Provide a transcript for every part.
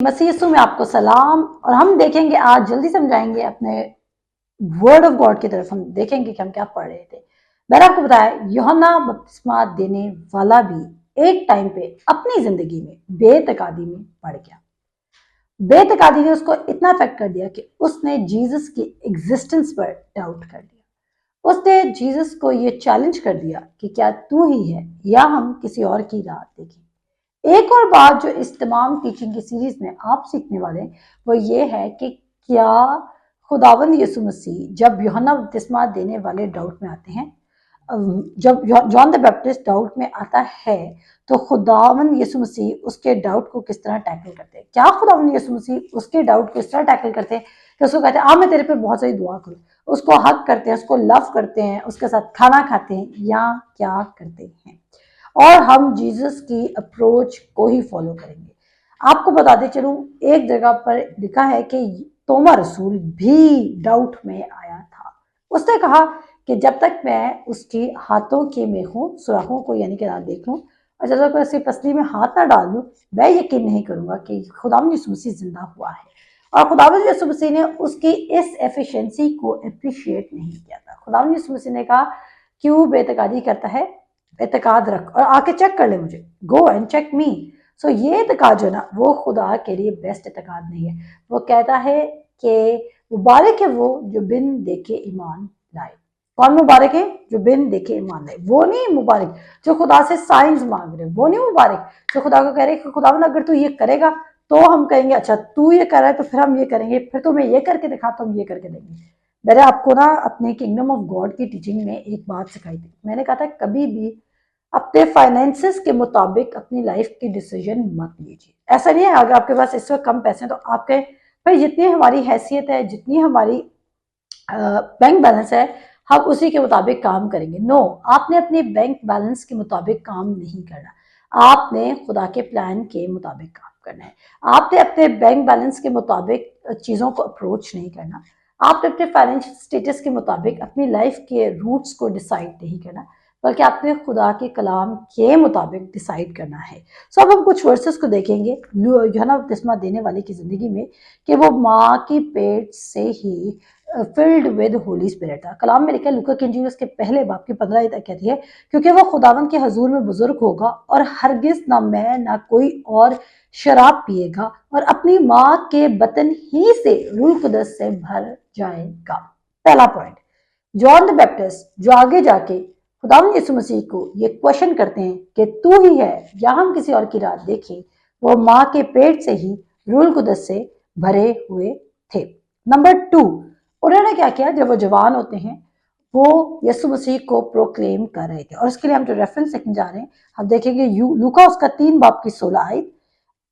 मसीह यीशु में आपको सलाम। और हम देखेंगे आज जल्दी समझाएंगे अपने वर्ड ऑफ गॉड की तरफ। हम देखेंगे कि हम क्या पढ़ रहे थे। मैंने आपको बताया यूहन्ना बपतिस्मा देने वाला भी एक टाइम पे अपनी जिंदगी में बेतकादी में पड़ गया। बेतकादी ने उसको इतना अफेक्ट कर दिया कि उसने जीसस की एग्जिस्टेंस पर डाउट कर दिया। उसने जीसस को ये चैलेंज कर दिया कि क्या तू ही है या हम किसी और की राह देखें। एक और बात जो इस तमाम टीचिंग की सीरीज में आप सीखने वाले हैं वो ये है कि क्या खुदावंद यीशु मसीह जब यूहन्ना बपतिस्मा देने वाले डाउट में आते हैं, जब जॉन द बैप्टिस्ट डाउट में आता है तो खुदावंद यीशु मसीह उसके डाउट को किस तरह टैकल करते हैं। क्या खुदावंद यीशु मसीह उसके डाउट को इस तरह टैकल करते हैं कि उसको कहते हैं मैं तेरे पे बहुत सारी दुआ करूँ, उसको हक करते हैं, उसको लव करते हैं, उसके साथ खाना खाते हैं, या क्या करते हैं। और हम जीसस की अप्रोच को ही फॉलो करेंगे। आपको बताते चलूं, एक जगह पर लिखा है कि तोमा रसूल भी डाउट में आया था। उसने कहा कि जब तक मैं उसके हाथों के में हूँ सुराखों को यानी कि ना देख लूँ और जब तक मैं उसकी पसली में हाथ ना डाल दूँ, मैं यकीन नहीं करूंगा कि खुदावंद यीशु मसीह जिंदा हुआ है। और खुदावंद यीशु मसीह ने उसकी इस एफिशिएंसी को अप्रिशिएट नहीं किया था। खुदावंद यीशु मसीह ने कहा क्यों बेतकादी करता है, एतकाद रख और आके चेक कर ले मुझे, गो एंड चेक मी। सो ये एतकाद जो ना वो खुदा के लिए बेस्ट एतकाद नहीं है। वो कहता है कि मुबारक है वो जो बिन देखे ईमान लाए। कौन मुबारक है? जो बिन देखे ईमान लाए। वो नहीं मुबारक जो खुदा से साइंस मांग रहे, वो नहीं मुबारक जो खुदा को कह रहे कि खुदावंद अगर तू ये करेगा तो हम कहेंगे अच्छा तू ये कर रहा है तो फिर हम ये करेंगे, फिर तुम्हें ये करके दिखा तो हम ये करके देंगे। मैंने आपको ना अपने किंगडम ऑफ गॉड की टीचिंग में एक बात सिखाई थी। मैंने कहा था कभी भी अपने फाइनेंसेस के मुताबिक अपनी लाइफ की डिसीजन मत लीजिए। ऐसा नहीं है अगर आपके पास इस वक्त कम पैसे हैं तो आप कहें भाई जितनी हमारी हैसियत है, जितनी हमारी बैंक बैलेंस है, हम उसी के मुताबिक काम करेंगे। नो, आपने अपने बैंक बैलेंस के मुताबिक काम नहीं करना। आपने खुदा के प्लान के मुताबिक काम करना है। आपने अपने बैंक बैलेंस के मुताबिक चीज़ों को अप्रोच नहीं करना। आपने अपने फाइनेंशियल स्टेटस के मुताबिक अपनी लाइफ के रूट्स को डिसाइड नहीं करना, बल्कि आपने खुदा के कलाम के मुताबिक डिसाइड करना है। सो अब हम कुछ वर्सेस को देखेंगे यूहन्ना बपतिस्मा देने वाले की जिंदगी में कि वो माँ की पेट से ही फिल्ड विद होली स्पिरिट था। कलाम में लिखा है लूका की इंजील उसके पहले बाब की 15 तक कहती है क्योंकि वो खुदावंद के हजूर में बुजुर्ग होगा और हरगिज ना मैं ना कोई और शराब पिएगा और अपनी माँ के बतन ही से रूह कुदस से भर जाएगा। पहला पॉइंट, जॉन द बैप्टिस्ट जो आगे जाके खुदावंद यीशु मसीह को ये क्वेश्चन करते हैं कि तू ही है या हम किसी और की राह देखें, वो माँ के पेट से ही रूह कुदस से भरे हुए थे। नंबर 2, उन्होंने क्या किया जब वो जवान होते हैं वो यीशु मसीह को प्रोक्लेम कर रहे थे। और उसके लिए हम जो रेफरेंस लिखने जा रहे हैं हम देखेंगे लूका उसका 3 बाब की 16 आयत।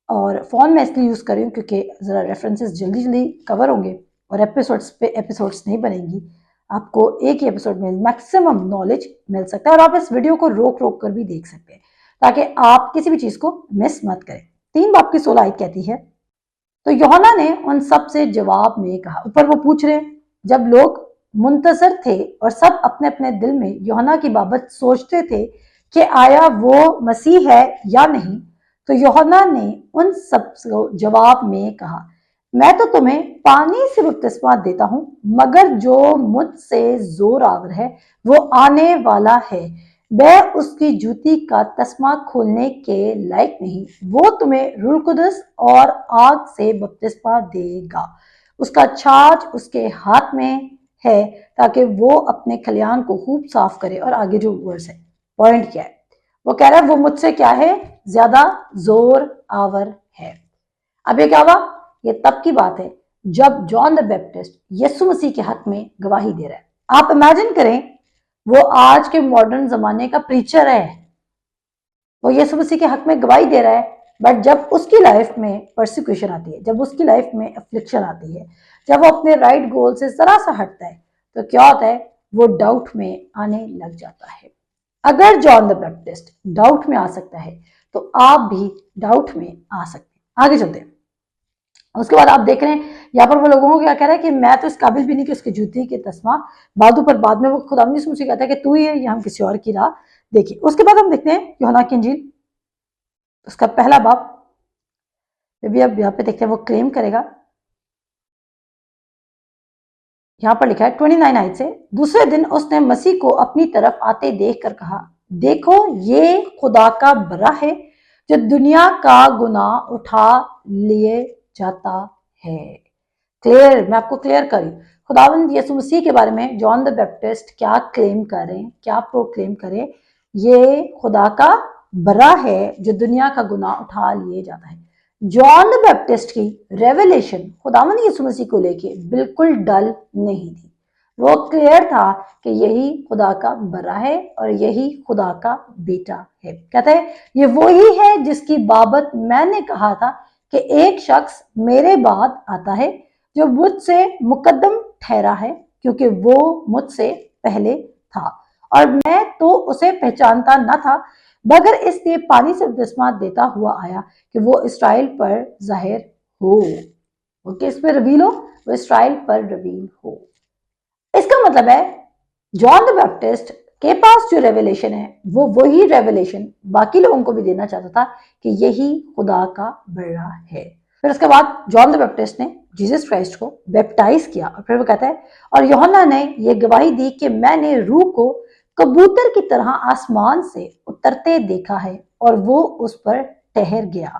और फोन में इसलिए यूज कर रही हूँ क्योंकि जरा रेफरेंसेस जल्दी जल्दी कवर होंगे और एपिसोड्स पे एपिसोड्स नहीं बनेंगी। आपको एक ही एपिसोड में मैक्सिमम नॉलेज मिल सकता है और आप इस वीडियो को रोक रोक कर भी देख सकते हैं ताकि आप किसी भी चीज को मिस मत करें। 3 बाब की 16 आयत कहती है तो यूहन्ना ने उन सब से जवाब में कहा। ऊपर वो पूछ रहे जब लोग मुंतजर थे और सब अपने अपने दिल में यूहन्ना की बाबत सोचते थे कि आया वो मसीह है या नहीं, तो यूहन्ना ने उन सब जवाब में कहा मैं तो तुम्हें पानी से बपतिस्मा देता हूं, मगर जो मुझसे जोर आवर है वो आने वाला है, मैं उसकी जूती का तस्मा खोलने के लायक नहीं। वो तुम्हें रूह कुदस और आग से बपतिस्मा देगा। उसका छाछ उसके हाथ में है ताकि वो अपने खलियान को खूब साफ करे। और आगे जो वर्स है, पॉइंट क्या है, वो कह रहा है वो मुझसे क्या है, ज्यादा जोर आवर है। अब ये क्या हुआ, ये तब की बात है जब जॉन द बैप्टिस्ट यीशु मसीह के हक में गवाही दे रहा है। आप इमेजिन करें वो आज के मॉडर्न जमाने का प्रीचर है, वो यीशु मसीह के हक में गवाही दे रहा है, बट जब उसकी लाइफ में परसिक्यूशन आती है, जब उसकी लाइफ में अफ्लिक्शन आती है, जब वो अपने राइट गोल से जरा सा हटता है तो क्या होता है, वो डाउट में आने लग जाता है। अगर जॉन द बैप्टिस्ट डाउट में आ सकता है तो आप भी डाउट में आ सकते हैं। आगे चलते हैं। उसके बाद आप देख रहे हैं यहाँ पर वो लोगों को क्या कह रहा है कि मैं तो इस काबिल भी नहीं कि उसकी जूती के तस्मा बादू पर। बाद में वो खुदावंद यीशु मसीह कहता है कि तू ही है या हम किसी और की राह देखिए। उसके बाद हम देखते हैं यूहन्ना की इंजील उसका पहला बाब। भी अब यहाँ पे देखते हैं वो क्लेम करेगा। यहाँ पर लिखा है 29 आयत से, दूसरे दिन उसने मसीह को अपनी तरफ आते देख कर कहा, देखो ये खुदा का बरा है जो दुनिया का गुनाह उठा लिए जाता है। क्लियर, मैं आपको क्लियर करी, खुदावंद यीशु मसीह के बारे में जॉन द बैप्टिस्ट क्या क्लेम करें, क्या प्रोक्लेम करें, ये खुदा का बरा है जो दुनिया का गुनाह उठा लिए जाता है। जॉन द बैप्टिस्ट की रेवलेशन खुदावंद यीशु मसीह को लेके बिल्कुल डल नहीं थी, वो क्लियर था कि यही खुदा का बरा है और यही खुदा का बेटा है। कहते हैं ये वही है जिसकी बाबत मैंने कहा था कि एक शख्स मेरे बाद आता है जो मुझसे मुकद्दम ठहरा है क्योंकि वो मुझसे पहले था और मैं तो उसे पहचानता न था, मगर इसलिए पानी से बपतिस्मा देता हुआ आया कि वो इसराइल पर जाहिर हो। वो किस पे रिवील हो? वो इसराइल पर रिवील हो। इसका मतलब है जॉन द बैप्टिस्ट के पास जो रेवलेशन है वो वही रेवलेशन बाकी लोगों को भी देना चाहता था कि यही खुदा का बड़ा है। फिर उसके बाद जॉन द बैप्टिस्ट ने जीसस क्राइस्ट को बैप्टाइज किया और फिर वो कहता है, और यूहन्ना ने यह गवाही दी कि मैंने रूह को कबूतर की तरह आसमान से उतरते देखा है और वो उस पर ठहर गया,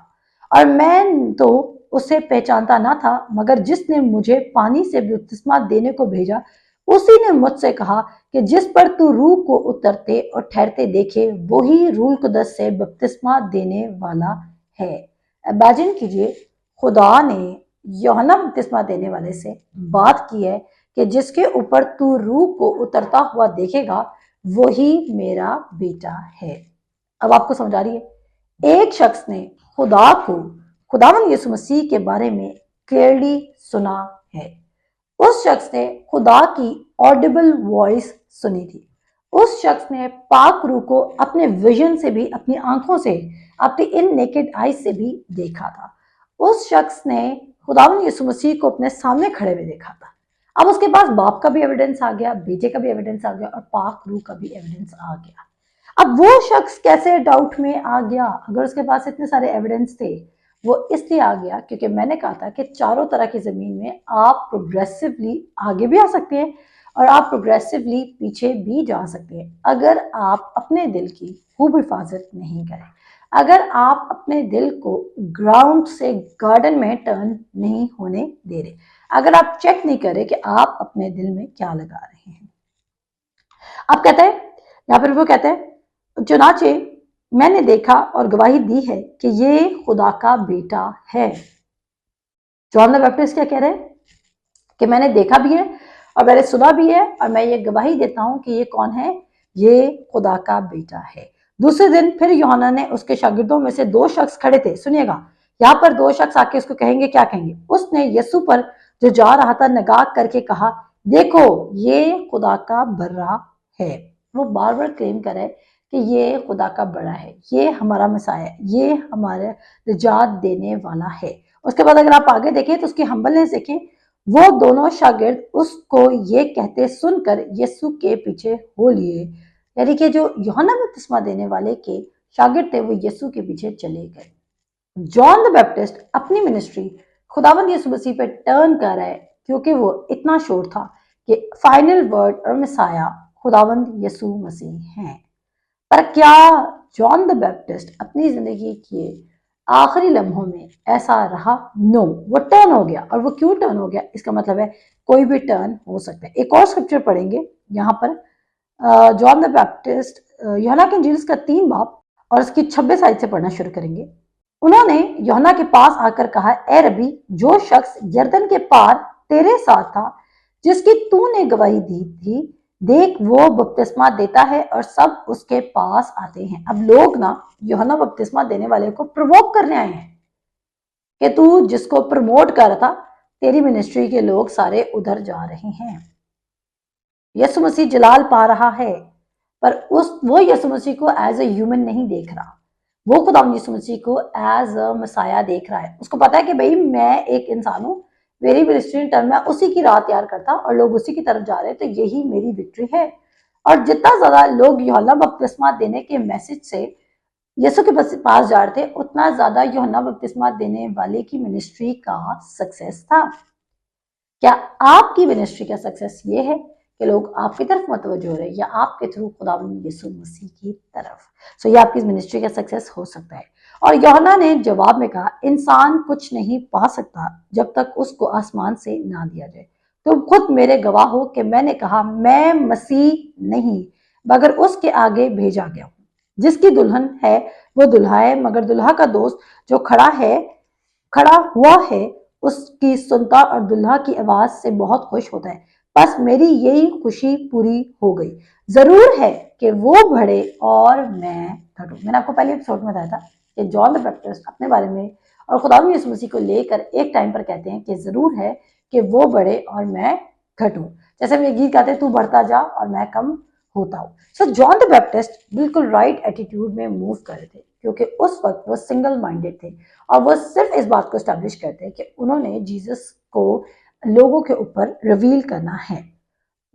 और मैं तो उसे पहचानता ना था, मगर जिसने मुझे पानी से बपतिस्मा देने को भेजा उसी ने मुझसे कहा कि जिस पर तू रूह को उतरते और ठहरते देखे वही रूह कुदस से बपतिस्मा देने वाला है। इमेजिन कीजिए, खुदा ने यूहन्ना बपतिस्मा देने वाले से बात की है कि जिसके ऊपर तू रूह को उतरता हुआ देखेगा वही मेरा बेटा है। अब आपको समझ आ रही है, एक शख्स ने खुदा को, खुदावन यीशु मसीह के बारे में क्लियरली सुना है। उस शख्स ने खुदा की ऑडिबल वॉइस सुनी थी। उस शख्स ने पाक रूह को अपने विजन से भी, अपनी आंखों से, अपनी इन नेकेड आईज से भी देखा था। उस शख्स ने खुदावन यीशु मसीह को अपने सामने खड़े हुए देखा था। अब उसके पास बाप का भी एविडेंस आ गया, बेटे का भी एविडेंस आ गया और पाक रूह का भी एविडेंस आ गया। अब वो शख्स कैसे डाउट में आ गया अगर उसके पास इतने सारे एविडेंस थे? वो इसलिए आ गया क्योंकि मैंने कहा था कि चारों तरह की जमीन में आप प्रोग्रेसिवली आगे भी आ सकते हैं और आप प्रोग्रेसिवली पीछे भी जा सकते हैं अगर आप अपने दिल की खूब हिफाजत नहीं करें, अगर आप अपने दिल को ग्राउंड से गार्डन में टर्न नहीं होने दे रहे, अगर आप चेक नहीं करें कि आप अपने दिल में क्या लगा रहे हैं। अब कहते हैं, या फिर वो कहते हैं, चुनाचे मैंने देखा और गवाही दी है कि ये खुदा का बेटा है। जॉन द बैप्टिस्ट क्या कह रहे हैं कि मैंने देखा भी है और मैंने सुना भी है और मैं ये गवाही देता हूं कि ये कौन है, ये खुदा का बेटा है। दूसरे दिन फिर यूहन्ना ने उसके शागिर्दों में से दो शख्स खड़े थे, सुनिएगा, यहाँ पर दो शख्स आके उसको कहेंगे, क्या कहेंगे? उसने यीशु पर जो जा रहा था निगाह करके कहा, देखो ये खुदा का बर्रा है। वो बार बार क्लेम कर रहे हैं कि ये खुदा का बड़ा है, ये हमारा मसाया है, ये हमारे निजात देने वाला है। उसके बाद अगर आप आगे देखें तो उसकी हम्बलनेस देखें, वो दोनों शागिर्द उसको ये कहते सुनकर यीशु के पीछे हो लिए, यानी कि जो यूहन्ना बपतिस्मा देने वाले के शागिर्द थे वो यीशु के पीछे चले गए। जॉन द बैप्टिस्ट अपनी मिनिस्ट्री खुदावंद यीशु मसीह पे टर्न कर रहा है क्योंकि वो इतना श्योर था कि फाइनल वर्ड और मसाया खुदावंद यीशु मसीह हैं। पर क्या जॉन द बैप्टिस्ट अपनी जिंदगी के आखिरी लम्हों में ऐसा रहा? नो, वो टर्न हो गया। और वो क्यों टर्न हो गया? इसका मतलब है कोई भी टर्न हो सकता है। एक और स्क्रिप्चर पढ़ेंगे यहाँ पर, जॉन द बैप्टिस्ट यूहन्ना के इंजील का 3 बाब और उसकी 26 आयत से पढ़ना शुरू करेंगे। उन्होंने यूहन्ना के पास आकर कहा, ए रबी, जो शख्स यरदन के पार तेरे साथ था जिसकी तूने गवाही दी थी, देख वो बपतिस्मा देता है और सब उसके पास आते हैं। अब लोग ना यूहन्ना बपतिस्मा देने वाले को प्रवोक करने आए हैं कि तू जिसको प्रमोट कर रहा था, तेरी मिनिस्ट्री के लोग सारे उधर जा रहे हैं। यीशु मसीह जलाल पा रहा है पर वो यीशु मसीह को एज ए ह्यूमन नहीं देख रहा, वो खुदा यीशु मसीह को एज अ मसाया देख रहा है। उसको पता है कि भाई मैं एक इंसान हूँ, मेरी मिनिस्ट्री टर्म में उसी की राह तैयार करता और लोग उसी की तरफ जा रहे हैं, तो यही मेरी विक्ट्री है। और जितना ज्यादा लोग यूहन्ना बपतिस्मा देने के मैसेज से यीशु के पास जा रहे थे, उतना ज्यादा यूहन्ना बपतिस्मा देने वाले की मिनिस्ट्री का सक्सेस था। क्या आपकी मिनिस्ट्री का सक्सेस ये है कि लोग आपकी तरफ मतवज्जो हो रहे हैं या आपके थ्रू खुदावंद यीशु मसीह की तरफ? सो ये आपकी मिनिस्ट्री का सक्सेस हो सकता है। और यूहन्ना ने जवाब में कहा, इंसान कुछ नहीं पा सकता जब तक उसको आसमान से ना दिया जाए। तुम खुद मेरे गवाह हो कि मैंने कहा, मैं मसीह नहीं मगर उसके आगे भेजा गया हूं। जिसकी दुल्हन है वो दुल्हा है, मगर दुल्हा का दोस्त जो खड़ा हुआ है उसकी सुनता और दुल्हा की आवाज से बहुत खुश होता है। बस मेरी यही खुशी पूरी हो गई। जरूर है कि वो बढ़े और मैं घटूं। मैंने आपको पहले एपिसोड में बताया था कि जॉन द बैप्टिस्ट अपने बारे में और खुदावंद यीशु मसीह को लेकर एक टाइम पर कहते हैं कि जरूर है कि वो बढ़े और मैं घटूं। जैसे हम ये गीत गाते हैं, तू बढ़ता जा और मैं कम होता हूं। सो जॉन द बैप्टिस्ट बिल्कुल राइट एटीट्यूड में मूव कर रहे थे, क्योंकि उस वक्त वो सिंगल माइंडेड थे और वो सिर्फ इस बात को स्टैब्लिश करते हैं कि उन्होंने जीसस को लोगों के ऊपर रिवील करना है।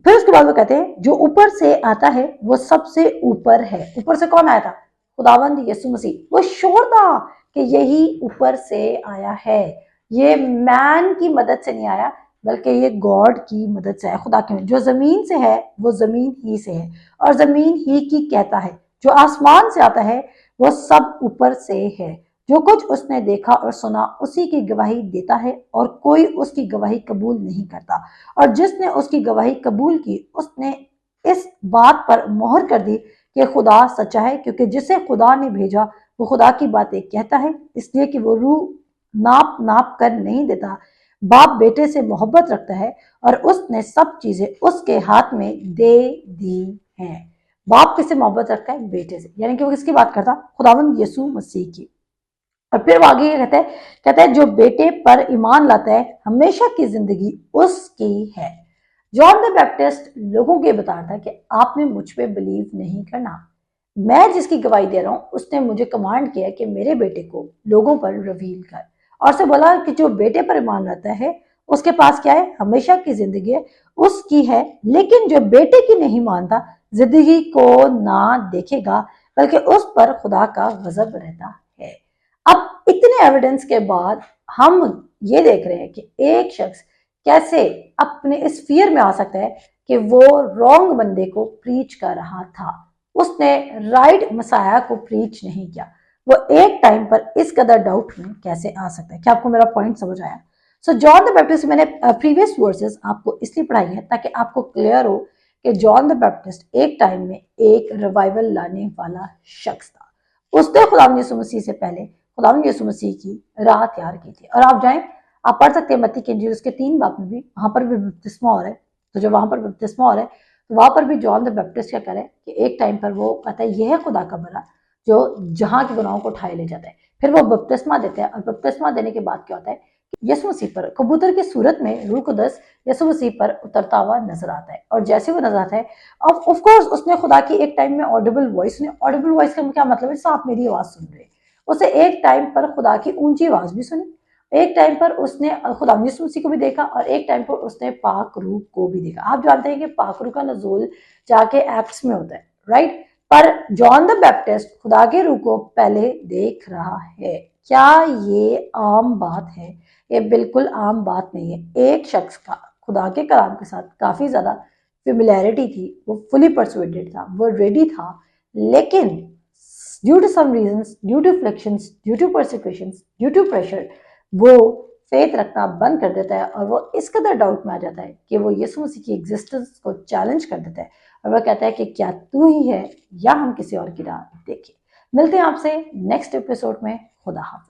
फिर उसके बाद वो कहते हैं, जो ऊपर से आता है वो सबसे ऊपर है। ऊपर से कौन आया था? खुदावंद यीशु मसीह। वो श्योर था कि यही ऊपर से आया है, ये मैन की मदद से नहीं आया बल्कि ये गॉड की मदद से आया, खुदा की। जो जमीन से है वो जमीन ही से है और जमीन ही की कहता है। जो आसमान से आता है वो सब ऊपर से है। जो कुछ उसने देखा और सुना उसी की गवाही देता है और कोई उसकी गवाही कबूल नहीं करता। और जिसने उसकी गवाही कबूल की उसने इस बात पर मोहर कर दी कि खुदा सच्चा है, क्योंकि जिसे खुदा ने भेजा वो खुदा की बातें कहता है, इसलिए कि वो रूह नाप नाप कर नहीं देता। बाप बेटे से मोहब्बत रखता है और उसने सब चीजें उसके हाथ में दे दी हैं। बाप किससे मोहब्बत रखता है? बेटे से। यानी कि वो किसकी बात करता? खुदावंद यीशु मसीह की। और फिर वो आगे कहता है जो बेटे पर ईमान लाता है हमेशा की जिंदगी उसकी है। जॉन द बैप्टिस्ट लोगों को बता रहा था कि आपने मुझ पे बिलीव नहीं करना, मैं जिसकी गवाही दे रहा हूं उसने मुझे कमांड किया कि मेरे बेटे को लोगों पर रिवील कर। और से बोला कि जो बेटे पर ईमान लाता है उसके पास क्या है? हमेशा की जिंदगी है, उसकी है। लेकिन जो बेटे की नहीं मानता जिंदगी को ना देखेगा बल्कि उस पर खुदा का गजब रहता है। अब इतने एविडेंस के बाद हम ये देख रहे हैं कि एक शख्स कैसे अपने इस फियर में आ सकता है कि वो रॉन्ग बंदे को प्रीच कर रहा था, उसने राइट मसाया को प्रीच नहीं किया। वो एक टाइम पर इस कदर डाउट में कैसे आ सकता है? क्या आपको मेरा पॉइंट समझ आया? सो जॉन द बैप्टिस्ट, मैंने प्रीवियस वर्सेस आपको इसलिए पढ़ाई है ताकि आपको क्लियर हो कि जॉन द बैप्टिस्ट एक टाइम में एक रिवाइवल लाने वाला शख्स था। उसने खुदावंद यीशु मसीह से पहले खुदावंद यीशु मसीह की राह तैयार की थी। और आप जाएं, आप पढ़ सकते हैं मत्ती की इंजील उसके 3 बाब में भी, वहां पर भी बपतिस्मा हो रहा है। तो जब वहां पर बपतिस्मा हो रहा है तो वहां पर भी जॉन द बैप्टिस्ट क्या करे कि एक टाइम पर वो कहता है यह है खुदा का बला जो जहां के गुनाहों को उठाए ले जाता है। फिर वो बपतिस्मा देते हैं और बपतिस्मा देने के बाद क्या होता है कि यीशु मसीह पर कबूतर की सूरत में रूह कुदस यीशु मसीह पर उतरता हुआ नजर आता है। और जैसे वो नजर आता है, अब ऑफ कोर्स उसने खुदा की एक टाइम में ऑडिबल वॉइस सुनी। ऑडिबल वॉइस का क्या मतलब है? जैसे आप मेरी आवाज सुन रहे हैं। उसे एक टाइम पर खुदा की ऊंची आवाज भी सुनी, एक टाइम पर उसने खुदा यीशु मसीह को भी देखा और एक टाइम पर उसने पाक रूह को भी देखा। आप जानते हैं कि पाक रूह का नजूल जाके एक्ट्स में होता है, राइट? पर जॉन द बैप्टिस्ट खुदा के रूह को पहले देख रहा है। क्या ये आम बात है? ये बिल्कुल आम बात नहीं है। एक शख्स का खुदा के कलाम के साथ काफी ज्यादा फेमिलियरिटी थी, वो फुली परसुएडेड था, वो रेडी था, लेकिन due to some reasons, due to afflictions, due to persecutions, due to pressure, वो फेथ रखना बंद कर देता है और वो इस कदर डाउट में आ जाता है कि वो यीशु मसीह की एग्जिस्टेंस को चैलेंज कर देता है और वह कहता है कि क्या तू ही है या हम किसी और की राह देखें। मिलते हैं आपसे नेक्स्ट एपिसोड में। खुदा हाफिज।